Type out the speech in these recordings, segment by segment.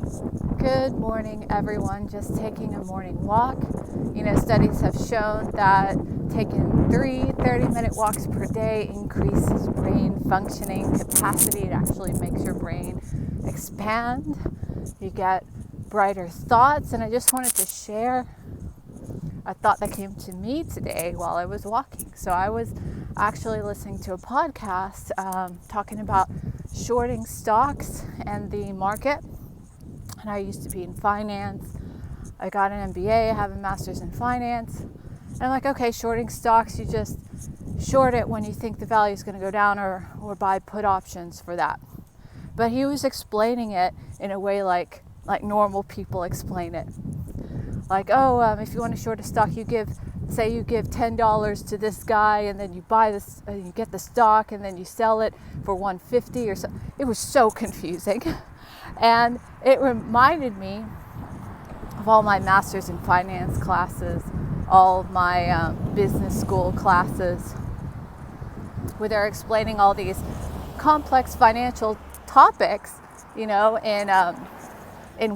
Good morning, everyone. Just taking a morning walk. Studies have shown that taking 30-minute walks per day increases brain functioning capacity. It actually makes your brain expand. You get brighter thoughts. And I just wanted to share a thought that came to me today while I was walking. So I was actually listening to a podcast talking about shorting stocks and the market. And I used to be in finance. I got an MBA, I have a master's in finance. And I'm like, okay, shorting stocks, you just short it when you think the value is going to go down or buy put options for that. But he was explaining it in a way like normal people explain it. Like, if you want to short a stock, you give $10 to this guy, and then you buy this, you get the stock, and then you sell it for $150 or so. It was so confusing. And it reminded me of all my master's in finance classes, all of my business school classes, where they're explaining all these complex financial topics, in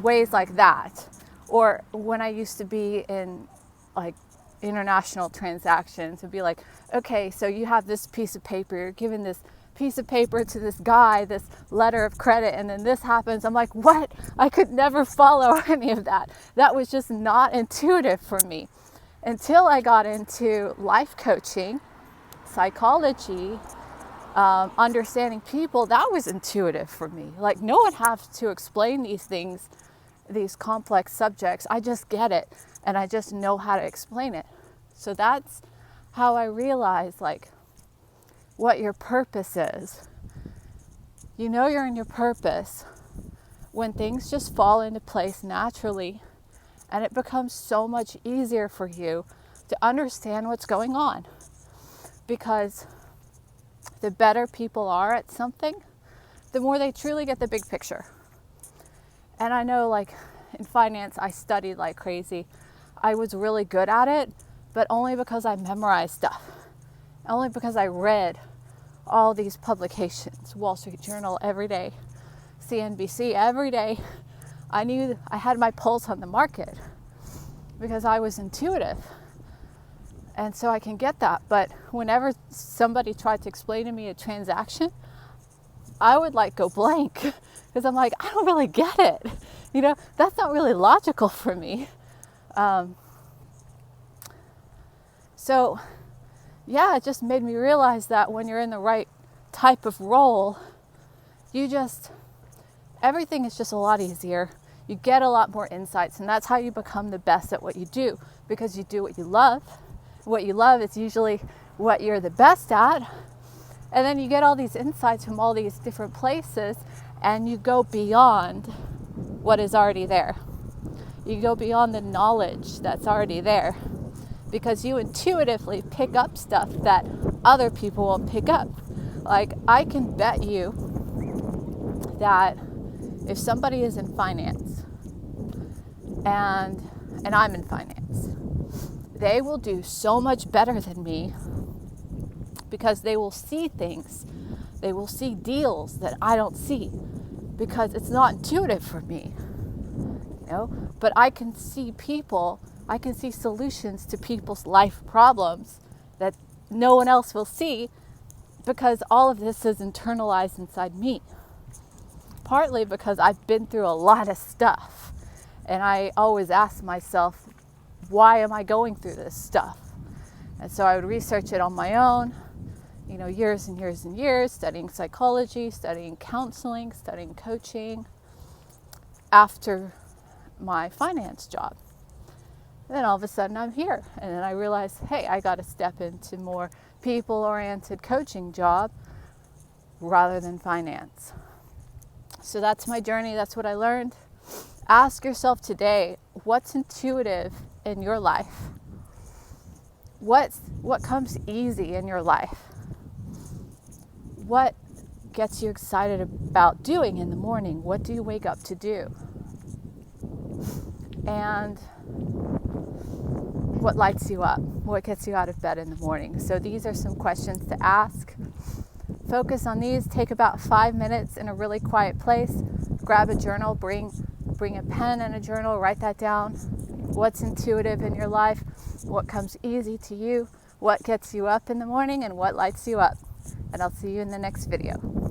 ways like that. Or when I used to be in international transactions, it'd be like, okay, so you have this piece of paper, you're giving this piece of paper to this guy, this letter of credit, and then this happens. I'm like, what? I could never follow any of that. That was just not intuitive for me until I got into life coaching, psychology, understanding people. That was intuitive for me. Like, no one has to explain these things, these complex subjects. I just get it, and I just know how to explain it. So that's how I realized, what your purpose is. You're in your purpose when things just fall into place naturally, and it becomes so much easier for you to understand what's going on. Because the better people are at something, the more they truly get the big picture. And I know, in finance, I studied like crazy. I was really good at it, but only because I memorized stuff. Only because I read all these publications, Wall Street Journal every day, CNBC every day. I knew I had my pulse on the market because I was intuitive. And so I can get that. But whenever somebody tried to explain to me a transaction, I would go blank because I'm like, I don't really get it. That's not really logical for me. So it just made me realize that when you're in the right type of role, everything is just a lot easier. You get a lot more insights, and that's how you become the best at what you do, because you do what you love. What you love is usually what you're the best at. And then you get all these insights from all these different places, and you go beyond what is already there. You go beyond the knowledge that's already there, because you intuitively pick up stuff that other people won't pick up. I can bet you that if somebody is in finance and I'm in finance, they will do so much better than me because they will see things. They will see deals that I don't see because it's not intuitive for me. But I can see people, I can see solutions to people's life problems that no one else will see because all of this is internalized inside me. Partly because I've been through a lot of stuff, and I always ask myself, why am I going through this stuff? And so I would research it on my own, years and years and years, studying psychology, studying counseling, studying coaching after my finance job. Then all of a sudden I'm here, and then I realized, hey, I got to step into more people-oriented coaching job rather than finance. So that's my journey. That's what I learned. Ask yourself today, what's intuitive in your life? What comes easy in your life? What gets you excited about doing in the morning? What do you wake up to do? And what lights you up? What gets you out of bed in the morning? So these are some questions to ask. Focus on these. Take about 5 minutes in a really quiet place. Grab a journal. Bring bring a pen and a journal, write that down. What's intuitive in your life? What comes easy to you? What gets you up in the morning and what lights you up? And I'll see you in the next video.